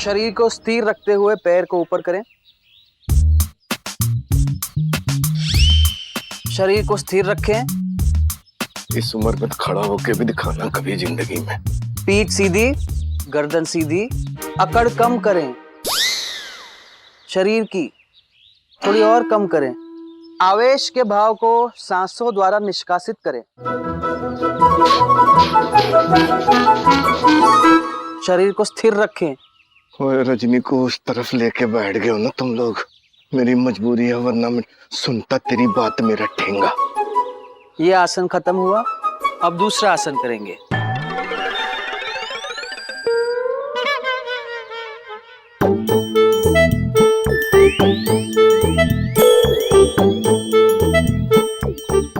शरीर को स्थिर रखते हुए पैर को ऊपर करें। शरीर को स्थिर रखें। इस उम्र में खड़ा होके भी दिखाना कभी जिंदगी में। पीठ सीधी, गर्दन सीधी, अकड़ कम करें। शरीर की थोड़ी और कम करें। आवेश के भाव को सांसों द्वारा निष्कासित करें। शरीर को स्थिर रखें। ओए रजनी को उस तरफ लेके बैठ गए हो ना तुम लोग। मेरी मजबूरी है, वरना मैं सुनता तेरी बात मेरा ठेंगा। ये आसन खत्म हुआ, अब दूसरा आसन करेंगे।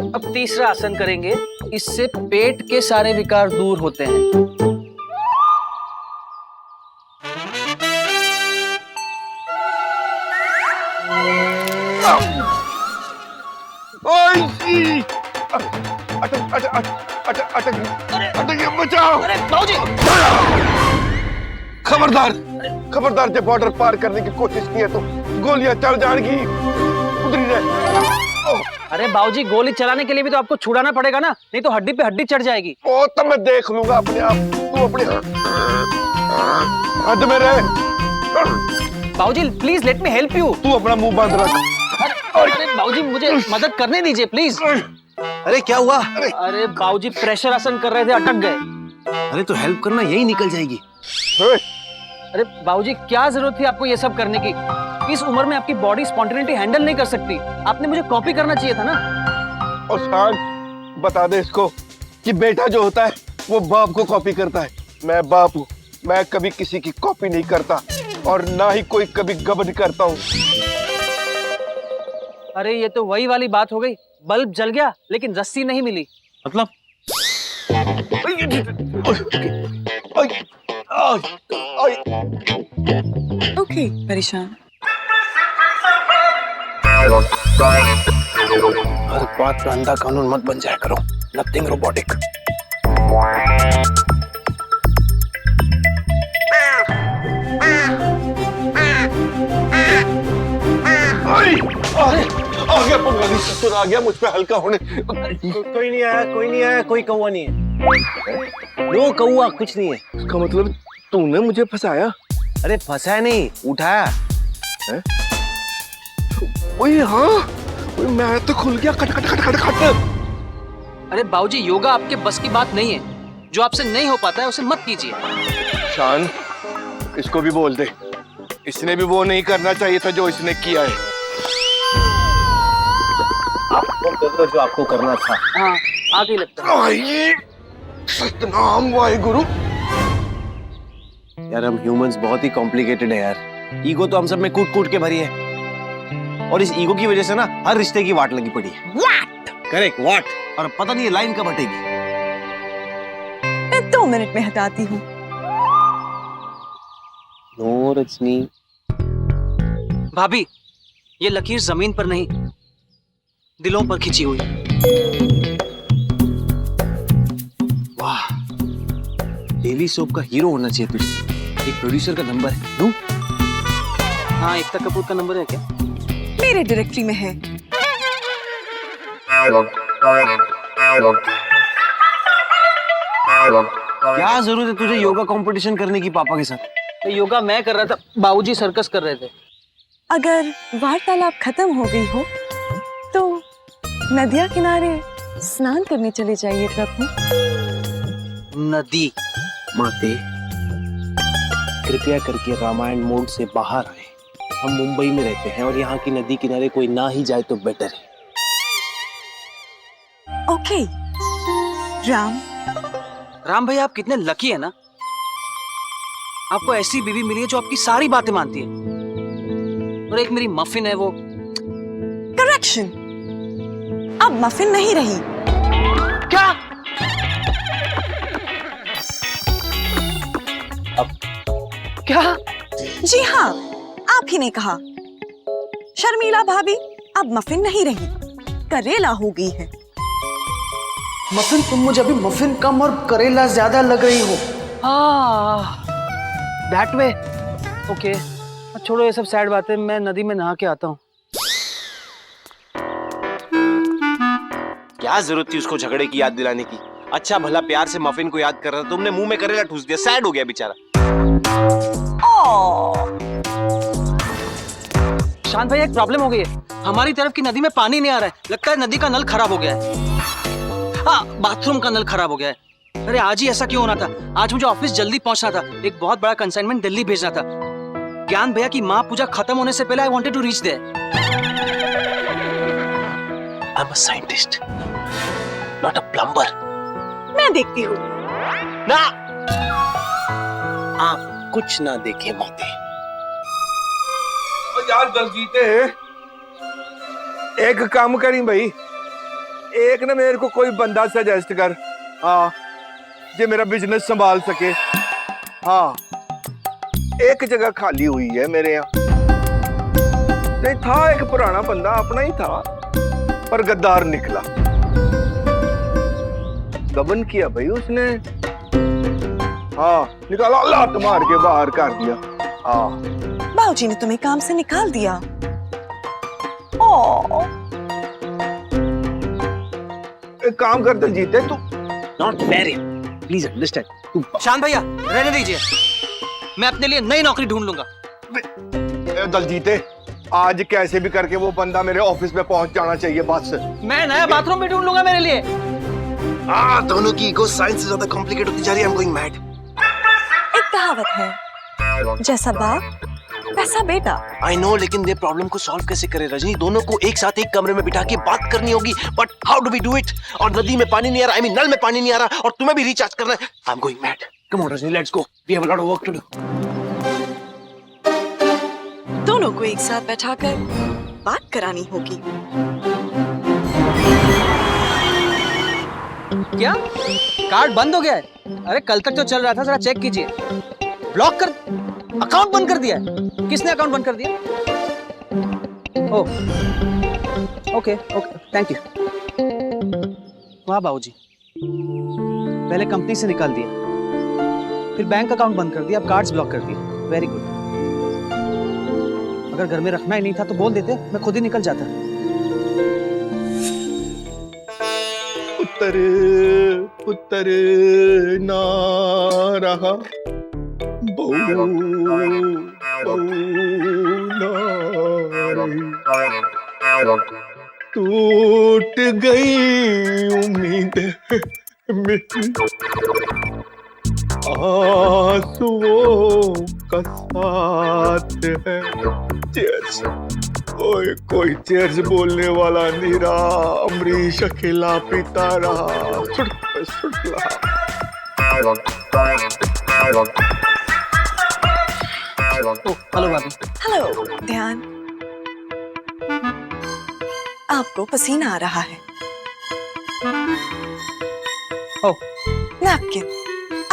अब तीसरा आसन करेंगे। इससे पेट के सारे विकार दूर होते हैं। बचाओ! अरे बाबूजी! खबरदार, खबरदार, जब बॉर्डर पार करने की कोशिश की है तो गोलियां चल जाएंगी। उधर रहे। अरे बाबूजी, गोली चलाने के लिए भी तो आपको छुड़ाना पड़ेगा ना, नहीं तो हड्डी पे हड्डी चढ़ जाएगी। ओ तो मैं देख लूंगा अपने आप। तू अपने हद में रहे। बाबूजी please let me help you. तू अपना मुंह बंद रख। अरे बाबूजी मुझे मदद करने दीजिए प्लीज। अरे क्या हुआ? अरे बाबूजी प्रेशर आसन कर रहे थे, अटक गए। अरे तो हेल्प करना, यही निकल जाएगी। अरे बाबूजी क्या जरूरत थी आपको ये सब करने की? इस उम्र में आपकी बॉडी स्पॉन्टेनिटी हैंडल नहीं कर सकती। आपने मुझे कॉपी करना चाहिए था ना। और शान बता दे इसको कि बेटा जो होता है वो बाप को कॉपी करता है। मैं बाप हूँ, मैं कभी किसी की कॉपी नहीं करता और ना ही कोई कभी गबन करता हूँ। अरे ये तो वही वाली बात हो गई, बल्ब जल गया लेकिन रस्सी नहीं मिली। मतलब ओके, परेशान। हर बात पे अंधा कानून मत बन जाया करो। Nothing robotic. आ गया पंगाली ससुर, आ गया मुझ पे हल्का होने। कोई नहीं आया, कोई नहीं आया, कोई कौवा नहीं है। नो कौवा कुछ नहीं है। इसका मतलब तूने मुझे फंसाया? अरे फंसाया नहीं, उठाया है? ओए हाँ, ओए मैं तो खुल गया। खट खट खट खट खट। अरे बाबूजी योगा आपके बस की बात नहीं है। जो आपसे नहीं हो पाता है उसे मत कीजिए। शान इसको भी बोल दे, इसने भी वो नहीं करना चाहिए था जो इसने किया है। आपको कर दो जो आपको करना था। हाँ आगे लगता है। आइए, सतनाम वाहेगुरु। यार हम ह्यूमंस बहुत ही कॉम्प्लिकेटेड है यार। ईगो तो हम सब में कूट कूट के भरी है और इस ईगो की वजह से ना हर रिश्ते की वाट लगी पड़ी है। व्हाट? करेक्ट, वाट। और पता नहीं ये लाइन कब हटेगी। मैं 2 मिनट में हटाती हूँ। नो रजनी। भाभी ये लकीर जमीन पर नहीं, दिलों पर खिंची हुई। वाह, डेली सोप का हीरो होना चाहिए तुझे। एक प्रोड्यूसर का नंबर है लूं? हाँ, एकता कपूर का नंबर है क्या? मेरे डायरेक्टरी में है। क्या जरूरत है तुझे योगा कंपटीशन करने की पापा के साथ? तो योगा मैं कर रहा था, बाबूजी सर्कस कर रहे थे। अगर वार्तालाप खत्म हो गई हो तो नदिया किनारे स्नान करने चले जाइए प्रभु। नदी? माते कृपया करके रामायण मोड से बाहर आए। हम मुंबई में रहते हैं और यहाँ की नदी किनारे कोई ना ही जाए तो बेटर है। ओके राम। राम भाई आप कितने लकी है ना, आपको ऐसी बीवी मिली है जो आपकी सारी बातें मानती है। और एक मेरी मफिन है वो। करेक्शन, अब मफिन नहीं रही। क्या? अब क्या? जी हाँ, आप ही ने कहा। शर्मिला भाभी अब मफिन नहीं रही, करेला हो गई है। मफिन, तुम मुझे अभी मफिन कम और करेला ज्यादा लग रही हो। That way. ओके, छोड़ो ये सब सैड बातें, मैं नदी में नहा के आता हूँ। क्या जरूरत थी उसको झगड़े की याद दिलाने की? अच्छा भला प्यार से मफिन को याद कर रहा था, तुमने मुंह में करेला ठूस दिया, सैड हो गया बेचारा। शांत भैया, एक प्रॉब्लम हो गई है। हमारी तरफ की नदी में पानी नहीं आ रहा है, लगता है नदी का नल खराब हो गया है। हाँ, बाथरूम का नल खराब हो गया है। अरे आज ही ऐसा क्यों होना था? आज मुझे ऑफिस जल्दी पहुंचना था, एक बहुत बड़ा कंसाइनमेंट दिल्ली भेजना था। ज्ञान भैया की माँ पूजा खत्म होने से पहले I wanted to reach there. I am a scientist, not a plumber. मैं देखती हूँ। ना, आप कुछ ना देखे माते। यार दलजीते, एक काम करी भाई, एक ना मेरे को कोई बंदा सजेस्ट कर, हाँ, जो मेरा बिजनेस संभाल सके। हाँ, एक जगह खाली हुई है मेरे यहाँ। नहीं था एक पुराना बंदा, अपना ही था, पर गद्दार निकला। गबन किया भाई उसने। हाँ, निकाला, लात मार के बाहर कर दिया। हाँ, बाबूजी ने तुम्हें काम से निकाल दिया। ओह, एक काम कर दलजीते, तू नॉट फेयर, प्लीज अंडरस्टैंड। शांत भैया रहने दीजिए, मैं अपने लिए नई नौकरी ढूंढ लूंगा। दलजीते, आज कैसे भी करके वो बंदा मेरे ऑफिस में पहुंच जाना चाहिए बस। मैं नया बाथरूम भी ढूंढ लूंगा मेरे लिए। दोनों की ईगो साइंस से ज्यादा कॉम्प्लिकेट होती जा रही है। I am going mad. एक कहावत है, जैसा बाप वैसा बेटा। आई नो, लेकिन ये प्रॉब्लम को सॉल्व कैसे करें रजनी? दोनों को एक साथ एक कमरे में बिठा के बात करनी होगी, but how do we do it? और नदी में पानी नहीं आ रहा, आई मीन नल में पानी नहीं आ रहा, और तुम्हें भी रिचार्ज करना है। I am going mad. Come on Rajni, let's go, we have a lot of work to do. दोनों को एक साथ बैठाकर बात करानी होगी। क्या कार्ड बंद हो गया है? अरे कल तक तो चल रहा था, जरा चेक कीजिए। ब्लॉक कर, अकाउंट बंद कर दिया है। किसने अकाउंट बंद कर दिया? ओह, ओके ओके, थैंक यू। वाह बाबूजी, पहले कंपनी से निकाल दिया, फिर बैंक अकाउंट बंद कर दिया, अब कार्ड्स ब्लॉक कर दिए। Very good. अगर घर में रखना ही नहीं था तो बोल देते, मैं खुद ही निकल जाता। पुत्र पुत्र ना रहा, बहू ना रही, टूट गई उम्मीद मेरी, आंसुओं का साथ है। चीयर्स। ओए कोई चीयर्स बोलने वाला नहीं रहा, अमरीश अकेला पीता रहा, सुट रहा। हेलो भाभी। हेलो ध्यान, आपको पसीना आ रहा है। ओह, नैपकिन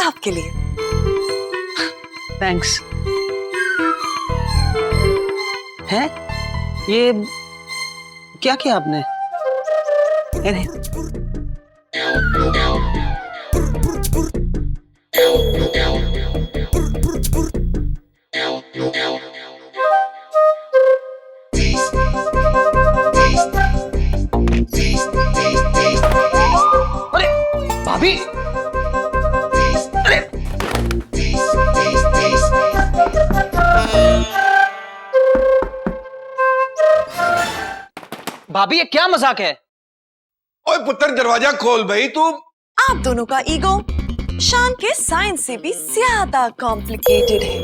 आपके लिए। थैंक्स। है ये क्या किया आपने? अरे भाभी, अरे भाभी, ये क्या मजाक है? ओए पुत्र, दरवाजा खोल भाई तू। आप दोनों का ईगो शान के साइंस से भी ज्यादा कॉम्प्लिकेटेड है।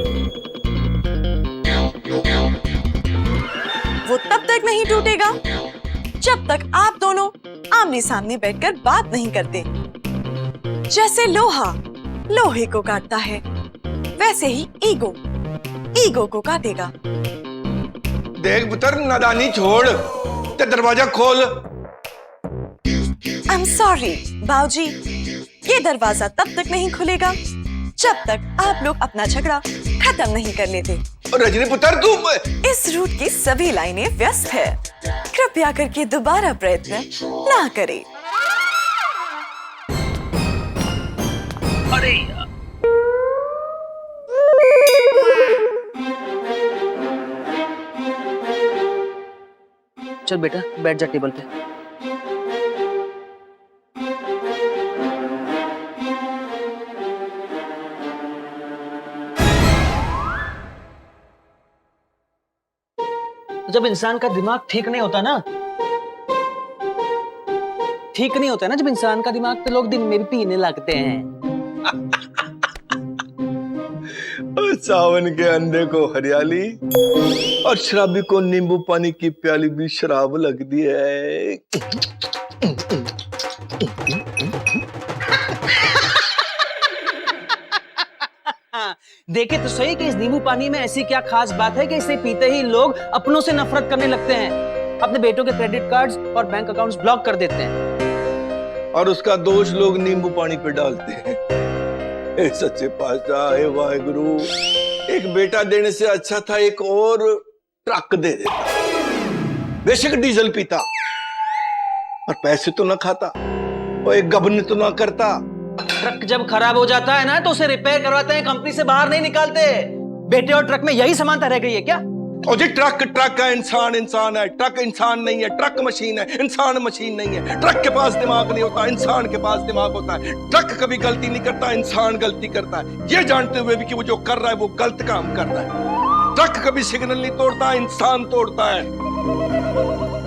वो तब तक नहीं टूटेगा जब तक आप दोनों आमने सामने बैठकर बात नहीं करते। जैसे लोहा लोहे को काटता है, वैसे ही ईगो ईगो को काटेगा। देख पुत्र, नादानी छोड़, ते दरवाजा खोल। आई एम सॉरी बाऊजी, ये दरवाजा तब तक नहीं खुलेगा जब तक आप लोग अपना झगड़ा खत्म नहीं कर लेते। रजनी पुत्र, तू इस रूट की सभी लाइनें व्यस्त है, कृपया करके दोबारा प्रयत्न ना करें। अरे चल बेटा बैठ जा टेबल पे। जब इंसान का दिमाग ठीक नहीं होता ना, जब इंसान का दिमाग, तो लोग दिन में भी पीने लगते हैं। और सावन के अंधे को हरियाली और शराबी को नींबू पानी की प्याली भी शराब लगती है। देखे तो सही कि इस नींबू पानी में ऐसी क्या खास बात है कि इसे पीते ही लोग अपनों से नफरत करने लगते हैं, अपने बेटों के क्रेडिट कार्ड्स और बैंक अकाउंट्स ब्लॉक कर देते हैं। और उसका दोष लोग नींबू पानी पे डालते हैं। ए सच्चे पातशाह, ए वाहेगुरु, एक बेटा देने से अच्छा था एक और ट्रक दे देता। बेशक डीजल पीता और पैसे तो ना खाता और एक गबन तो ना करता। ट्रक जब खराब हो जाता है ना तो उसे रिपेयर करवाते हैं, कंपनी से बाहर नहीं निकालते। बेटे और ट्रक में यही समानता रह गई है क्या? और जी ट्रक है, इंसान है। ट्रक इंसान नहीं है, ट्रक मशीन है, इंसान मशीन नहीं है। ट्रक के पास दिमाग नहीं होता, इंसान के पास दिमाग होता है। ट्रक कभी गलती नहीं करता, इंसान गलती करता है, ये जानते हुए भी कि वो जो कर रहा है वो गलत काम कर रहा है। ट्रक कभी सिग्नल नहीं तोड़ता, इंसान तोड़ता है।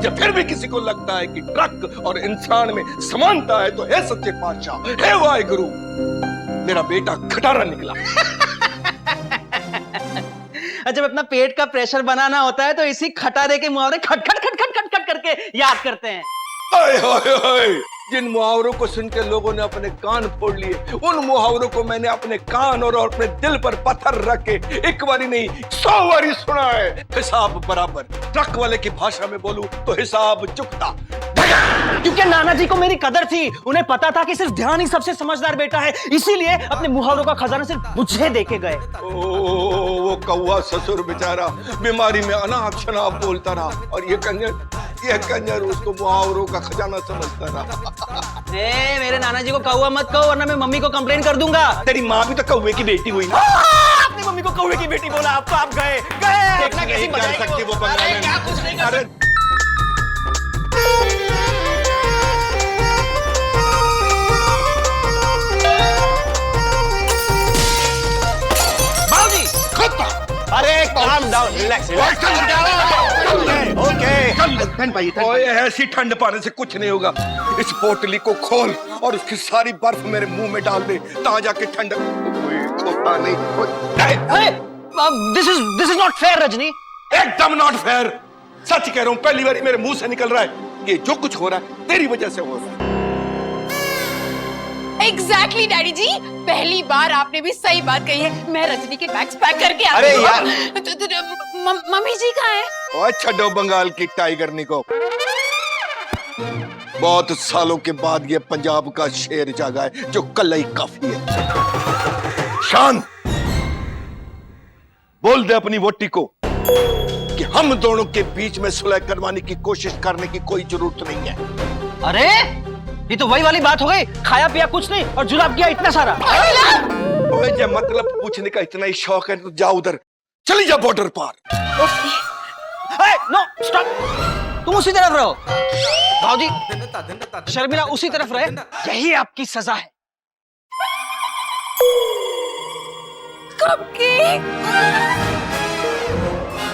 जब फिर भी किसी को लगता है कि ट्रक और इंसान में समानता है तो हे सच्चे पातशाह, हे वाहेगुरु, मेरा बेटा खटारा निकला। जब अपना पेट का प्रेशर बनाना होता है तो इसी खटारे के मुहावरे खट खट खट खट खट खट करके याद करते हैं। हाय हाय हाय, जिन मुहावरों को सुन के लोगों ने अपने कान फोड़ लिए, उन मुहावरों को मैंने अपने कान और अपने दिल पर पत्थर रख के एक बारी नहीं 100 बारी सुना है। हिसाब बराबर। ट्रक वाले की भाषा में बोलूं तो हिसाब चुकता। क्योंकि नाना जी को मेरी कदर थी, उन्हें पता था कि सिर्फ ध्यान ही सबसे समझदार बेटा है, इसीलिए अपने मुहावरों का खजाना सिर्फ मुझे देके गए। वो कौवा ससुर बेचारा बीमारी में अनाप शनाप बोलता रहा और ये कंजर उसको मुहावरों का खजाना समझता रहा। मेरे नाना जी को कौवा मत कहो वरना मैं मम्मी को कंप्लेन कर दूंगा। तेरी माँ भी तो कौवे की बेटी हुई ना। अपनी मम्मी को कौवे की बेटी बोला, आपको आप गए देखना कैसी बचाएगी सकती वो बंगला में। क्या कुछ नहीं कर अरे अरे calm down, relax, relax. ओए ऐसी ठंड पाने से कुछ नहीं होगा। इस पोटली को खोल और उसकी सारी बर्फ मेरे मुंह में डाल दे, ता जाके ठंड होता नहीं। This is not fair Rajni. एकदम नॉट फेयर। सच कह रहा हूँ, पहली बार मेरे मुंह से निकल रहा है कि जो कुछ हो रहा है तेरी वजह से हो रहा है। एग्जैक्टली डैडी जी, पहली बार आपने भी सही बात कही है। मैं रजनी के बैग्स पैक करके आती अरे हूँ। यार। मम्मी जी कहाँ हैं? ओए छड्डो बंगाल की टाइगर निको। बहुत सालों के बाद ये पंजाब का शेर जागा है जो कल ही काफी है। शान बोल दे अपनी वोटी को कि हम दोनों के बीच में सुलह करवाने की कोशिश करने की कोई जरूरत नहीं है। अरे ये तो वही वाली बात हो गई, खाया पिया कुछ नहीं और जुलाब किया इतना सारा। ओए जब मतलब पूछने का इतना ही शौक है तो जा उधर, चली जा बॉर्डर पार। नो स्टॉप, तुम उसी तरफ रहो। भाऊजी शर्मिला उसी तरफ रहे, यही आपकी सजा है। Cupcake,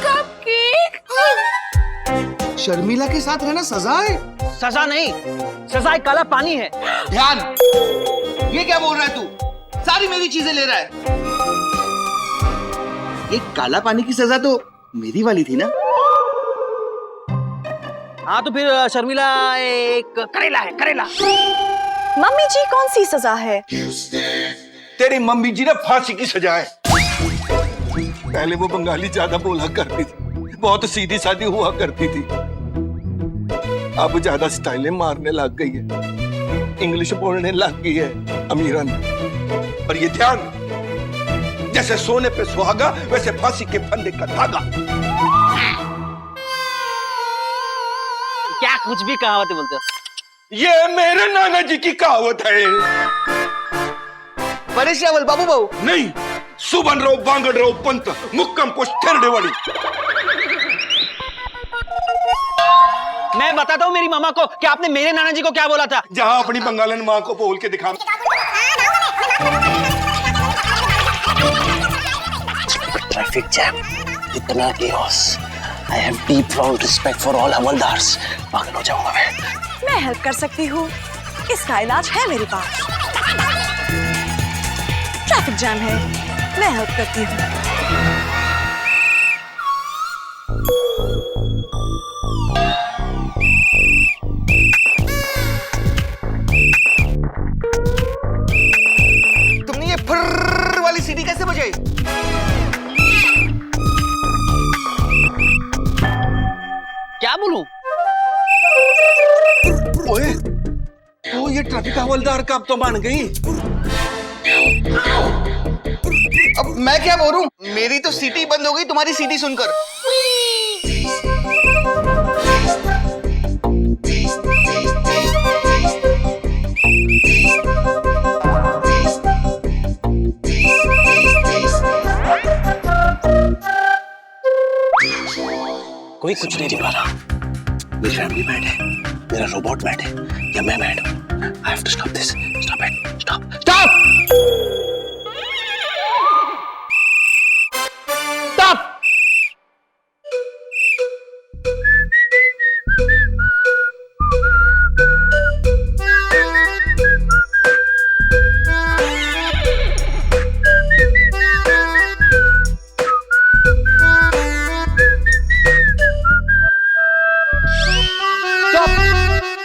cupcake. शर्मिला के साथ रहना सजा है? सजा नहीं, सजा काला पानी है। ध्यान, ये क्या बोल रहा है तू? सारी मेरी चीजें ले रहा है। ये काला पानी की सजा तो मेरी वाली थी ना? हाँ तो फिर शर्मिला एक करेला है, करेला। मम्मी जी कौन सी सजा है? तेरी मम्मी जी ने फांसी की सजा है। पहले वो बंगाली ज्यादा बोला करती थी, बहुत सीधी सादी हुआ करती थी। अब ज्यादा स्टाइलें मारने लग गई है, इंग्लिश बोलने लग गई है अमीरन। और ये ध्यान, जैसे सोने पे सुहागा वैसे फांसी के फंदे का धागा। क्या कुछ भी कहावतें बोलते हो? ये मेरे नाना जी की कहावत है। परेशावल बाबू बाबू नहीं, सुबन रो बांगड़ रो पंत मुक्कम पोस्ट थेरडे वाली। मैं बताता हूँ मेरी मामा को कि आपने मेरे नाना जी को क्या बोला था। जहां अपनी बंगालन माँ को बोल के दिखा। ट्रैफिक जैम, इतना chaos. I have deep proud respect for all हवलदार्स। पागल हो जाऊंगा मैं हेल्प कर सकती हूँ, इसका इलाज है मेरे पास। ट्रैफिक जैम है, मैं हेल्प करती हूँ। तुमने ये फर्र वाली सीटी कैसे बजाई? क्या बोलूं? ओए, ओ ये ट्रैफिक हवलदार कब तो मान गई। अब मैं क्या बोलूं? मेरी तो सीटी बंद हो गई तुम्हारी सीटी सुनकर। कोई कुछ नहीं दिखा रहा। मेरी फैमिली मैड है, मेरा रोबोट मैड है, या मैं मैड हूं। I have to stop this. Stop it. Stop. Stop. Stop.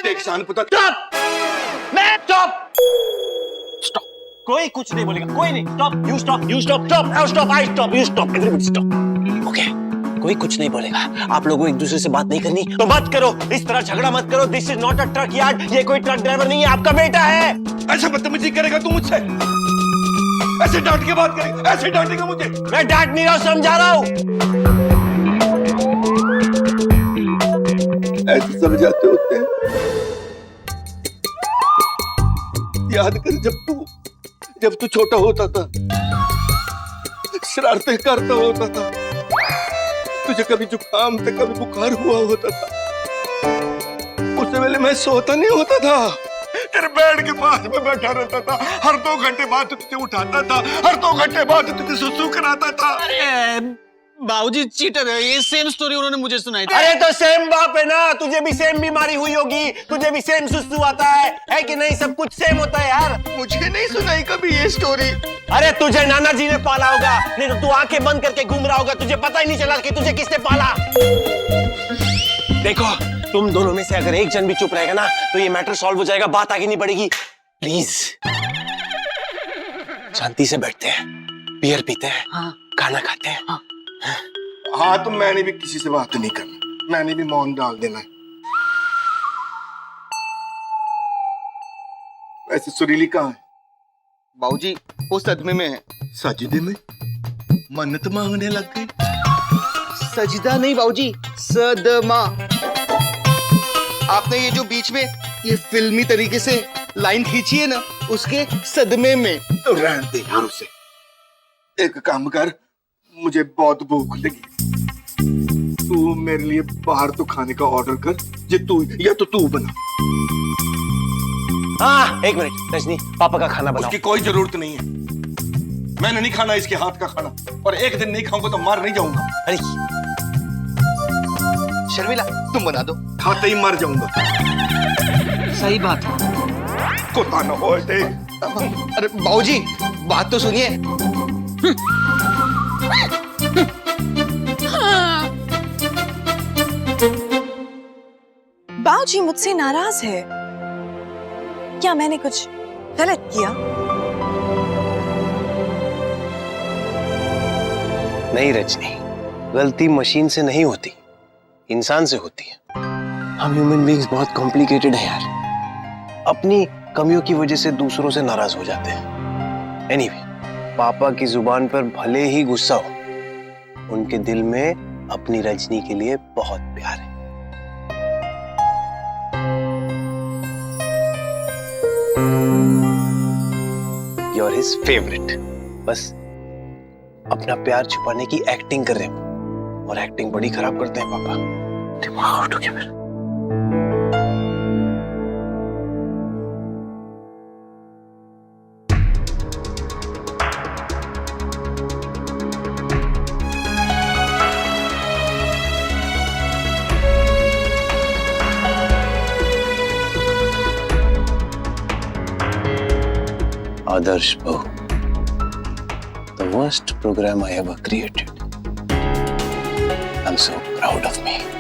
देख शान पुत्र, मैं स्टॉप। स्टॉप। कोई कुछ नहीं बोलेगा, कोई नहीं। Stop. You stop. You stop. Stop. I stop. I stop. You stop. Everybody stop. Okay. कोई कुछ नहीं बोलेगा। आप लोगों को एक दूसरे से बात नहीं करनी तो मत करो। इस तरह झगड़ा मत करो। This is not a truck yard. ये कोई ट्रक ड्राइवर नहीं है, आपका बेटा है। ऐसा बदतमीजी करेगा तू मुझसे? ऐसे डांट के बात करेगा? ऐसे डांटेगा मुझे? मैं डांट नहीं रहा हूं, समझा रहा हूं। ऐसे समझाते होते हैं। याद कर जब तू छोटा होता था, शरारतें करता होता था, तुझे कभी जुकाम तो कभी बुखार हुआ होता था, उस वेले मैं सोता नहीं होता था, तेरे बेड के पास में बैठा रहता था। हर 2 घंटे बाद तुझे उठाता था, हर 2 घंटे बाद तुझे सुसु कराता था। बाबूजी चीटर है, ये सेम स्टोरी उन्होंने मुझे सुनाई थी। अरे तो सेम बाप है ना, तुझे भी सेम बीमारी हुई होगी, तुझे भी सेम सुसु आता है कि नहीं? सब कुछ सेम होता है यार। मुझे नहीं सुनाई कभी ये स्टोरी। अरे तुझे नाना जी ने पाला होगा, नहीं तो तू आंखें बंद करके घूम रहा होगा, तुझे पता ही नहीं चला कि तुझे किसने पाला। देखो, तुम दोनों में से अगर एक जन भी चुप रहेगा ना तो ये मैटर सॉल्व हो जाएगा, बात आगे नहीं बढ़ेगी। प्लीज शांति से बैठते हैं, बियर पीते हैं, खाना खाते हैं। हाँ, तो मैंने भी किसी से बात नहीं करना, मैंने भी मौन डाल देना है। वैसे सुरीली कहाँ है? बाबूजी वो सदमे में है। सजदे में? मन्नत मांगने लग गई। सजदा नहीं बाबूजी, सदमा। आपने ये जो बीच में ये फिल्मी तरीके से लाइन खींची है ना, उसके सदमे में। तो रहने दे यार उसे। एक काम कर, मुझे बहुत भूख लगी, तू मेरे लिए बाहर तो खाने का ऑर्डर कर, या तो तू बना। हाँ, एक मिनट रजनी, पापा का खाना बनाओ। उसकी कोई जरूरत नहीं है, मैंने नहीं खाना इसके हाथ का खाना, और एक दिन नहीं खाऊंगा तो मर नहीं जाऊंगा। अरे शर्मिला तुम बना दो। खाते ही मर जाऊंगा। सही बात है। कुत्ता न हो दे। अरे बाबूजी बात तो सुनिए। बाबूजी मुझसे नाराज है क्या? मैंने कुछ गलत किया? नहीं रजनी, गलती मशीन से नहीं होती, इंसान से होती है। हम ह्यूमन बीइंग्स बहुत कॉम्प्लिकेटेड हैं यार, अपनी कमियों की वजह से दूसरों से नाराज हो जाते हैं। एनीवे, पापा की जुबान पर भले ही गुस्सा हो, उनके दिल में अपनी रजनी के लिए बहुत प्यार है। You're his favorite. बस अपना प्यार छुपाने की एक्टिंग कर रहे हैं, और एक्टिंग बड़ी खराब करते हैं पापा। दिमाग उठ गया मेरा। आदर्श बहू, the worst program I ever created. I'm so proud of me.